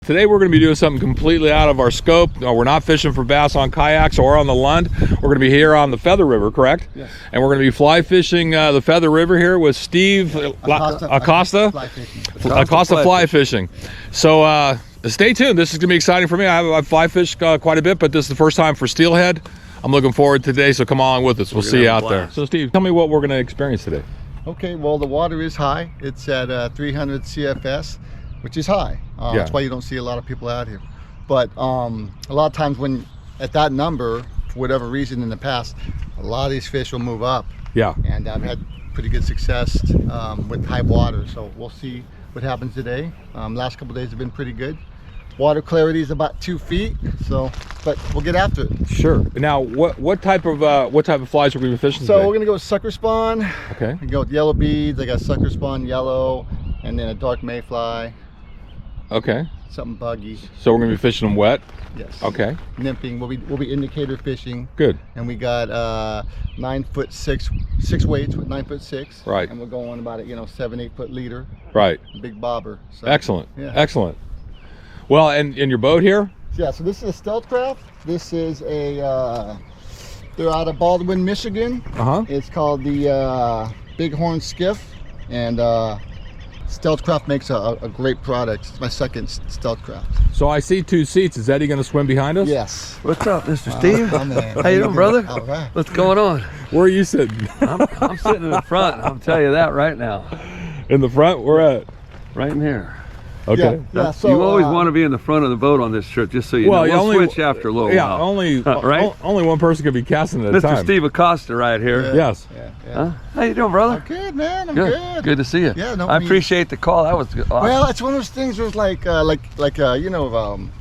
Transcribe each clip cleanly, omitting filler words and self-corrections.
today we're going to be doing something completely out of our scope. We're not fishing for bass on kayaks or on the Lund. We're going to be here on the Feather River, correct? Yes. And we're going to be fly fishing the Feather River here with Steve Acosta fly fishing. So stay tuned. This is going to be exciting for me. I've fly fished quite a bit, but this is the first time for Steelhead. I'm looking forward to today, so come along with us. We'll see you out there. So Steve, tell me what we're going to experience today. Okay, well, the water is high. It's at 300 CFS, which is high. That's why you don't see a lot of people out here. But a lot of times when at that number, for whatever reason in the past, a lot of these fish will move up. Yeah. And I've had pretty good success with high water. So we'll see what happens today. Last couple of days have been pretty good. Water clarity is about 2 feet, so but we'll get after it. Sure. Now, what type of flies are we fishing So today? we're gonna go with sucker spawn. Okay. We go with yellow beads. I got sucker spawn yellow, and then a dark mayfly. Okay. Something buggy. So we're gonna be fishing them wet. Yes. Okay. Nymphing. We'll be indicator fishing. Good. And we got 9'6" weights with 9'6". Right. And we're going about 7-8 foot leader. Right. Big bobber. So, Excellent. Yeah. Excellent. Well, and in your boat here? Yeah, so this is a stealth craft. This is a, they're out of Baldwin, Michigan. It's called the Bighorn Skiff. And stealth craft makes a great product. It's my second stealth craft. So I see 2 seats. Is Eddie going to swim behind us? Yes. What's up, Mr. Steve? How you doing, brother? All right. What's going on? Where are you sitting? I'm sitting in the front. I'll tell you that right now. In the front? Where at? Right in here. Okay. Yeah, so, you always want to be in the front of the boat on this trip, just so you know. We'll switch after a little while. Only one person can be casting at a time. Mr. Steve Acosta right here. Yeah. Yes. Huh? How you doing, brother? I'm good, man. I'm good. Good to see you. Yeah, no, I appreciate the call. That was awesome. Well, it's one of those things where it's like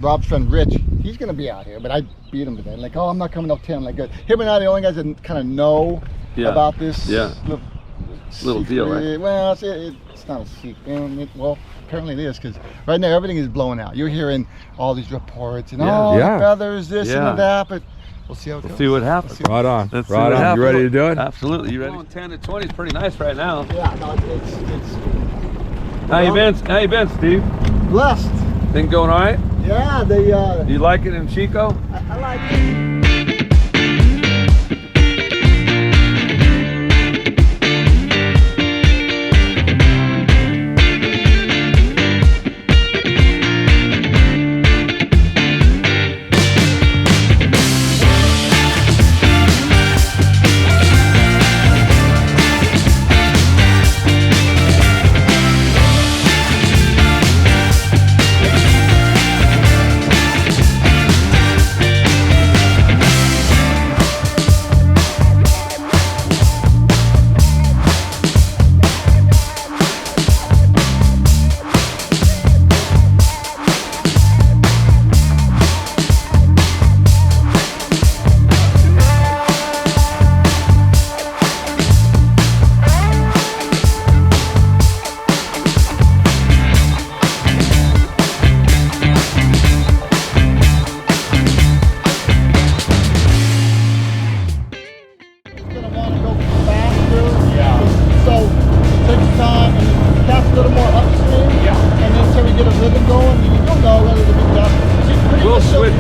Rob's friend Rich. He's gonna be out here, but I beat him today. Like, oh, I'm not coming up to him. Like, him and I, the only guys that kind of know about this. Little deal, right? Well, it's not a secret. Well, apparently it is, because right now everything is blowing out. You're hearing all these reports and the feathers, this and that, but we'll see how it goes. See what happens. Right on. Let's right on. You ready to do it? Absolutely. You ready? 10 to 20 is pretty nice right now. Yeah, no, it's How you been, Steve? blessed. Thing going all right? Yeah, they You like it in Chico? I like it.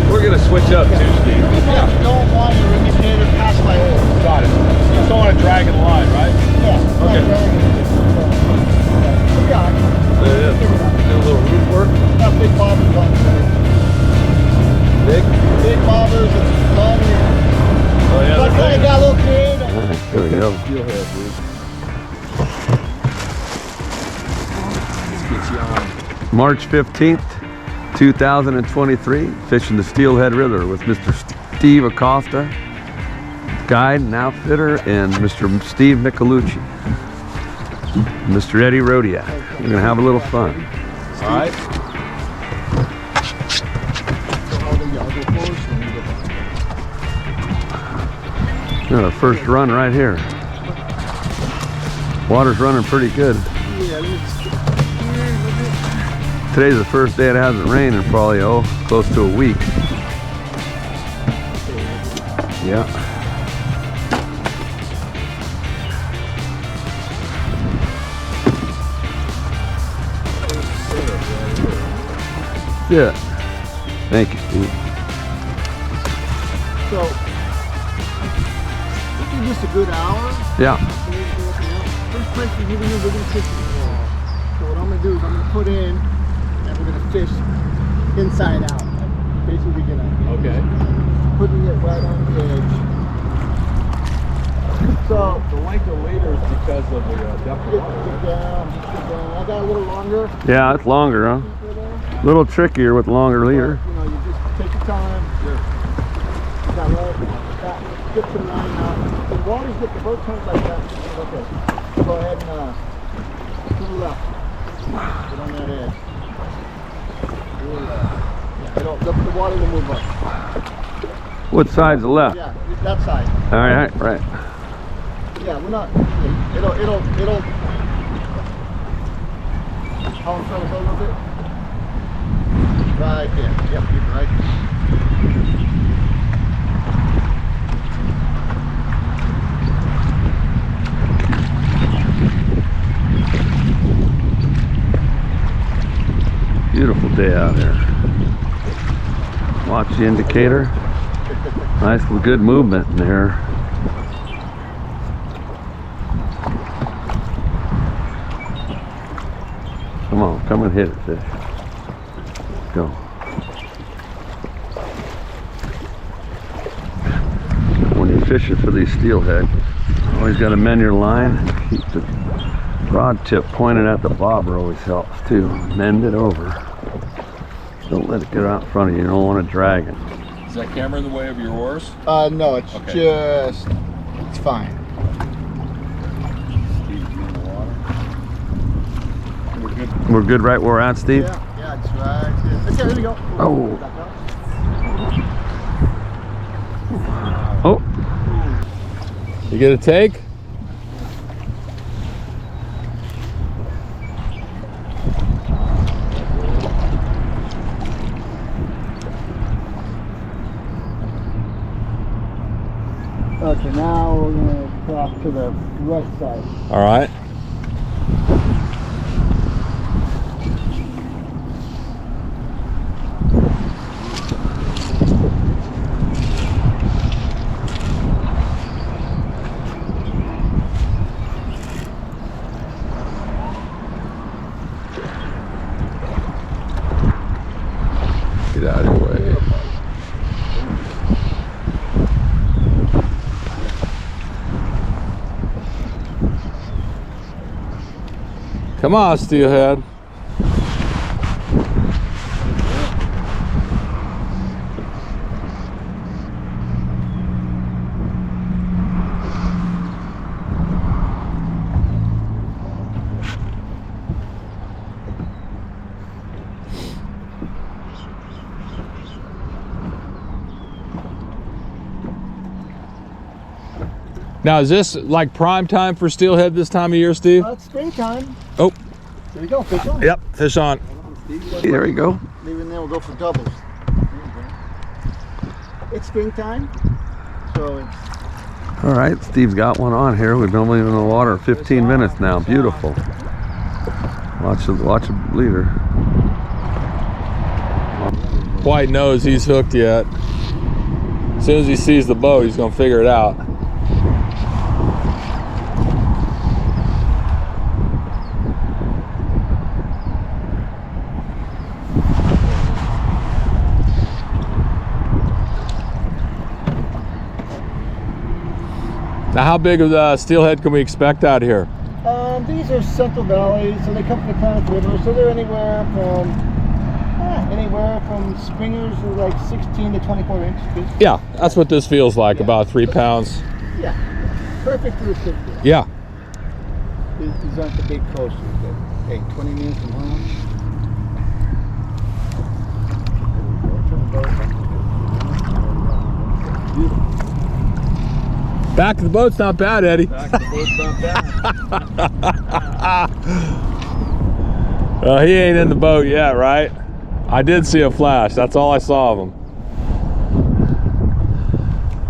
We're gonna switch up too, Steve. You don't want your indicator past my oil. Got it. You just don't want to drag in the line, right? Yeah. Okay. Do a little root work. Got big bobbers on there. Big bobbers and long reels. Oh yeah. So I kind of got a little creative. All right, there we go. Steelhead, dude. Let's get you on. March 15th, 2023, fishing the Steelhead River with Mr. Steve Acosta, guide and outfitter, and Mr. Steve Michelucci, Mr. Eddie Rodiak. We're gonna have a little fun. All right. Got our first run right here. Water's running pretty good. Today's the first day it hasn't rained in probably, close to a week. Yeah. it. Thank you, Steve. So, this is just a good hour. Yeah. First place we're giving you, we're going to fish it. So what I'm going to do is I'm going to put in, and we're going to fish inside out. Basically going to putting it right on the edge. So the length of leader is because of the depth of water. Get down. I got a little longer. Yeah, it's longer, huh? A little trickier with longer leader. You know, you just take your time. Sure. Get the line out. The water's get the boat turns like that. Okay. Go ahead and to the left. Get on that edge. The water will move up. What side's the left? Yeah, that side. All right, right. Yeah, we're not. It'll. How in front of a little bit? Right there. Yep, keep it right. Beautiful day out here. Watch the indicator. Nice, good movement in there. Come on, come and hit it, fish. Let's go. When you're fishing for these steelhead, always got to mend your line. Keep the rod tip pointed at the bobber always helps too. Mend it over. Don't let it get out in front of you. You don't want to drag it. Is that camera in the way of your oars? No, it's just, it's fine. We're good right where we're at, Steve? Yeah, it's right. Okay, there we go. Oh. Oh. You get a take? Okay, now we're going to cross to the right side. All right. Get out of your way. Come on, Steelhead. Now, is this like prime time for steelhead this time of year, Steve? It's springtime. Oh. There you go, fish on. Yep, fish on. There we go. Maybe then we'll go for doubles. It's springtime, so it's... All right, Steve's got one on here. We've been only in the water 15 minutes now. Beautiful. Watch the leader. White knows he's hooked yet. As soon as he sees the boat, he's gonna figure it out. Now, how big of the steelhead can we expect out here? These are Central Valley, so they come from the Klamath River, so they're anywhere from springers to like 16 to 24 inch fish. Yeah, that's what this feels like, about 3 pounds. Yeah, perfect for the fish. Yeah. These aren't the big coasters, but hey, 20 minutes from home. Beautiful. Back of the boat's not bad, Eddie. Back of the boat's not bad. Well, he ain't in the boat yet, right? I did see a flash. That's all I saw of him.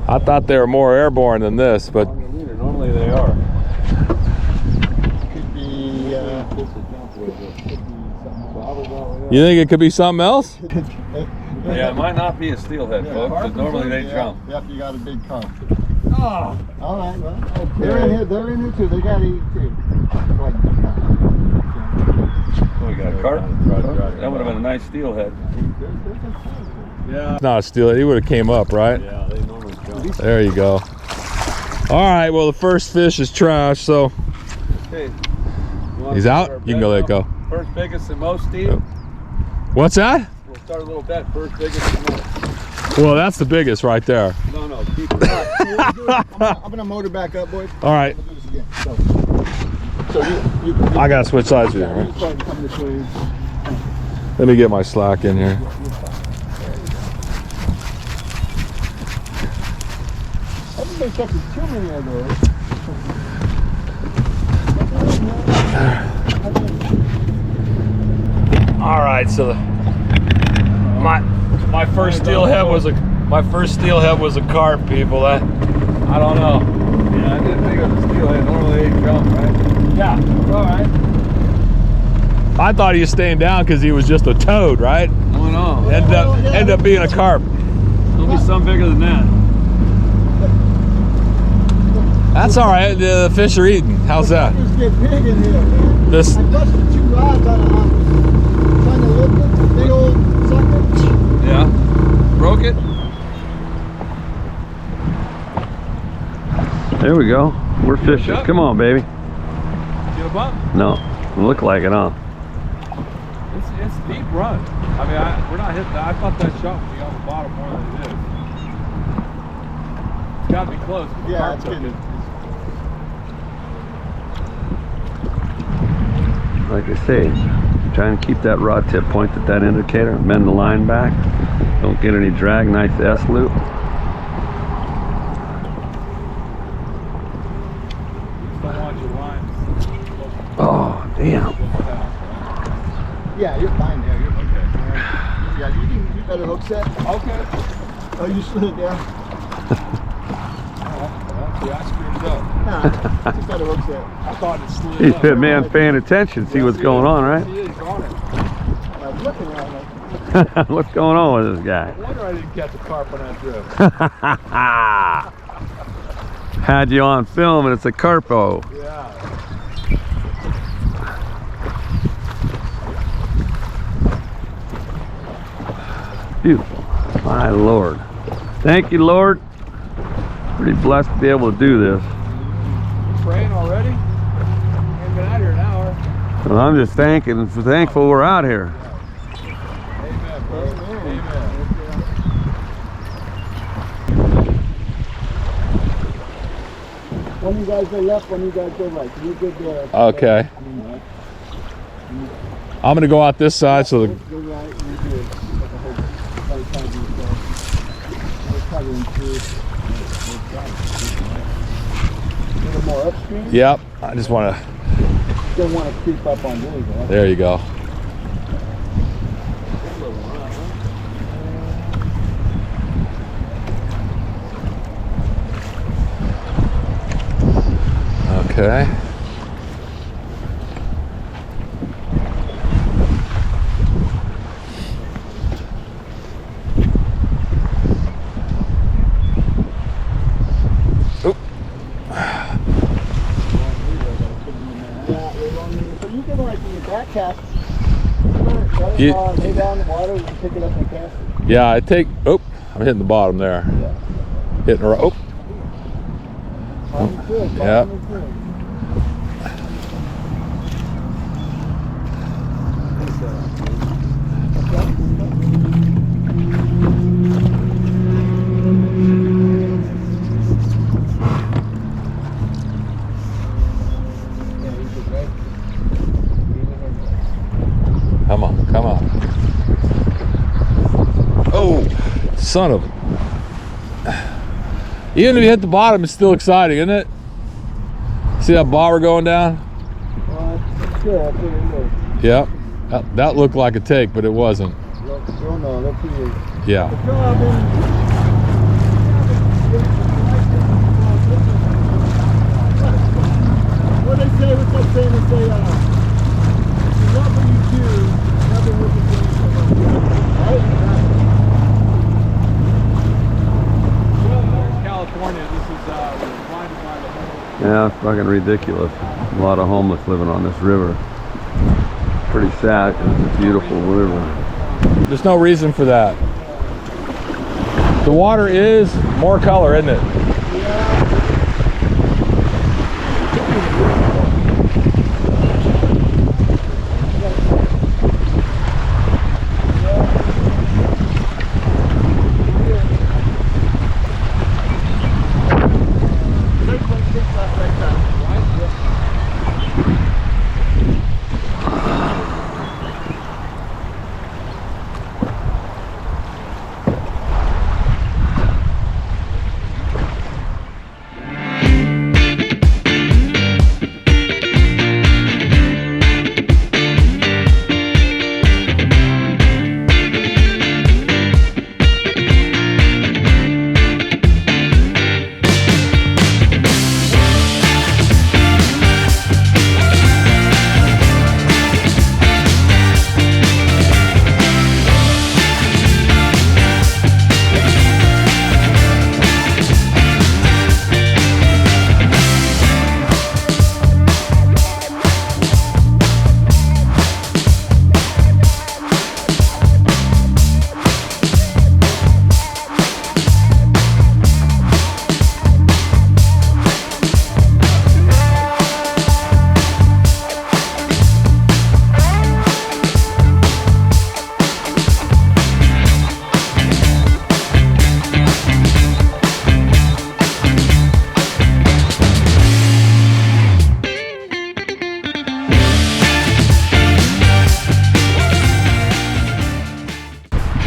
I thought they were more airborne than this, but Normally they are. Could be, You think it could be something else? Yeah, it might not be a steelhead, folks, because normally they jump. Yep, you got a big carp. Oh. All right, well, okay. They're in here too. They got to eat too. We got a carp. That would have been a nice steelhead. Yeah. It's not a steelhead. He would have came up, right? Yeah, they normally jump. There you go. All right, well, the first fish is trash, so Okay. he's out. You can go let it go. First biggest and most, Steve? What's that? We'll start a little bet. First biggest and most. Well, that's the biggest right there. No, keep it up. I'm gonna motor back up, boys. All right. We'll do this again. So you I gotta switch sides with you. you Right? start coming this way. Let me get my slack in here. Everybody catches too many of those. All right, so my first steelhead was a carp, people. I don't know. Yeah, I didn't think it was a steelhead. Normally they jump, right? Yeah, all right. I thought he was staying down because he was just a toad, right? Oh no. Ended up being a carp. There'll be some bigger than that. That's all right. The fish are eating. How's that? Suckers get big in here, man. This. I busted 2 rods out of trying to lift it. Big old sucker. Yeah. Broke it? There we go. We're fishing. Come on, baby. Get a bump? No. Look like it, huh? It's deep run. I mean, we're not hitting that. I thought that shot would be on the bottom more than it is. It's got to be close. Yeah, it's getting. Like I say, try and keep that rod tip point at that indicator. Bend the line back. Don't get any drag. Nice S loop. Don't want your lines. Oh, damn. Yeah, you're fine there. You're okay. Yeah, you got a hook set. Okay. Oh, you slid it down. See, I screwed it up. Nah, just got a hook set. I thought it slid up. That man's paying attention. See what's going on, right? He is on it. I was looking around like, What's going on with this guy? I wonder I didn't catch a carp on that drift. Had you on film and it's a carpo. Yeah. Beautiful. My Lord. Thank you, Lord. Pretty blessed to be able to do this. Praying already? Ain't been out here an hour. Well, I'm just thankful we're out here. Amen, bro. Amen. one of you guys go left, one of you guys go right. So you're good there. Okay. I'm gonna go out this side so the. Go right, you're good. Like a whole right side of yourself. We're covering through. A little more upstream. Yep. I just want to. Don't want to creep up on these. Huh? There you go. Okay. So you can like in your back cast. You- Lay down the water and pick it up and cast it. Yeah, I take. Oh, I'm hitting the bottom there. Yeah. Hitting the. Oh. Bottom is good. Yeah. Bottom is good. Come on, come on. Oh, son of. Even if you hit the bottom, it's still exciting, isn't it? See that bobber going down? That's good. That's what it is. Yep. That looked like a take, but it wasn't. You'll know. That's what it is. Yeah. But you'll have what they say, what's that saying? They say, love what you do, nothing what you do. Yeah, it's fucking ridiculous. A lot of homeless living on this river. Pretty sad because it's a beautiful river. There's no reason for that. The water is more color, isn't it?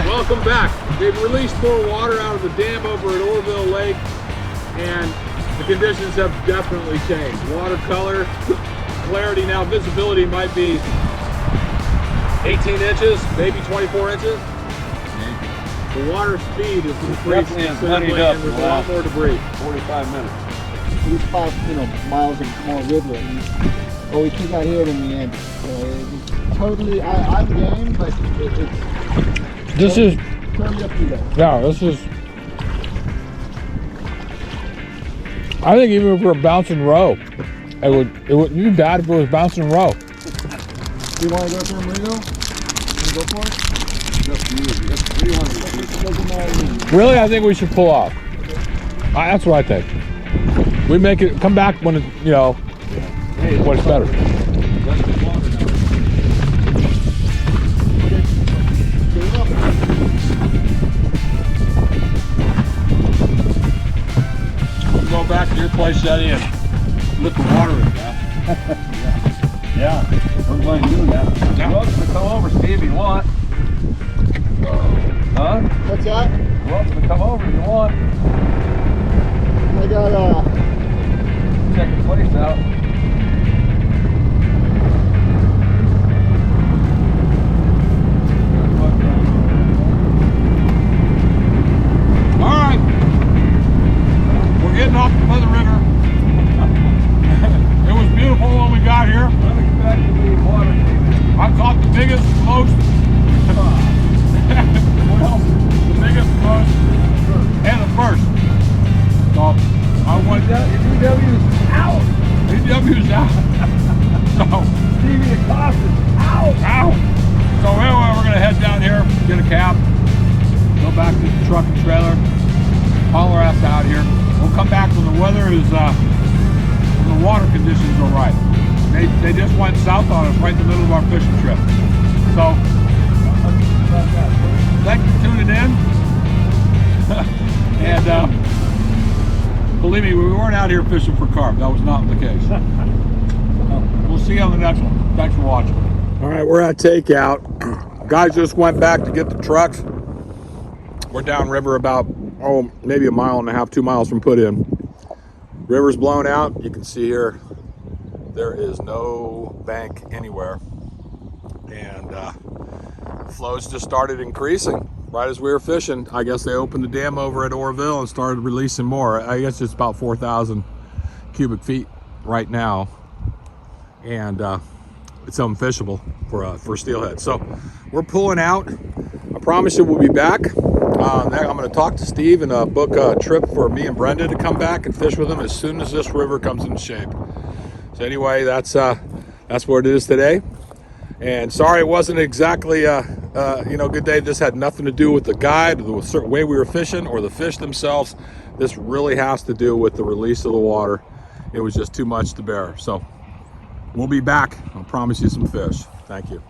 Welcome back. They've released more water out of the dam over at Orville Lake, and the conditions have definitely changed. Water color, clarity now, visibility might be 18 inches, maybe 24 inches. The water speed is increased considerably, and there's a lot more debris. 45 minutes. These 5 miles of more river. Well, we took out here in the end. It's totally, I'm game, but it's This is, totally up to you guys. yeah, this is, I think even if we were bouncing row, it would, you'd be bad if it was bouncing row. Do you want to go through Marino? Want to go for it? Doesn't matter to me. Really, I think we should pull off. That's what I think. We make it, come back when it, when it's better. Go back to your place, Eddie, and let the water in, Yeah, we're going to do that. You're welcome to come over, Steve, if you want. Huh? What's that? You're welcome to come over if you want. I got Check the place out. All right. We're getting off the Feather River. It was beautiful when we got here. Unexpectedly water came in. I caught the biggest, most, well, the biggest, most, and the first. So I went Your DW's out. AW's out. So Stevie Acosta's out. ow. So anyway, we're gonna head down here, get a cab, go back to the truck and trailer, haul our ass out here. We'll come back when the weather is, when the water conditions are right. They just went south on us right in the middle of our fishing trip. So, thanks for tuning in. And believe me, we weren't out here fishing for carp. That was not the case. We'll see you on the next one. Thanks for watching. All right, we're at takeout. Guys just went back to get the trucks. We're downriver about, maybe a mile and a half, 2 miles from put in. River's blown out. You can see here, there is no bank anywhere. And flows just started increasing right as we were fishing. I guess they opened the dam over at Orville and started releasing more. I guess it's about 4,000 cubic feet right now. And it's unfishable for steelhead. So we're pulling out. I'm promise you we'll be back. I'm going to talk to Steve and book a trip for me and Brenda to come back and fish with him as soon as this river comes into shape. So anyway, that's what it is today. And sorry it wasn't exactly good day. This had nothing to do with the guide, the certain way we were fishing, or the fish themselves. This really has to do with the release of the water. It was just too much to bear. So we'll be back. I'll promise you some fish. Thank you.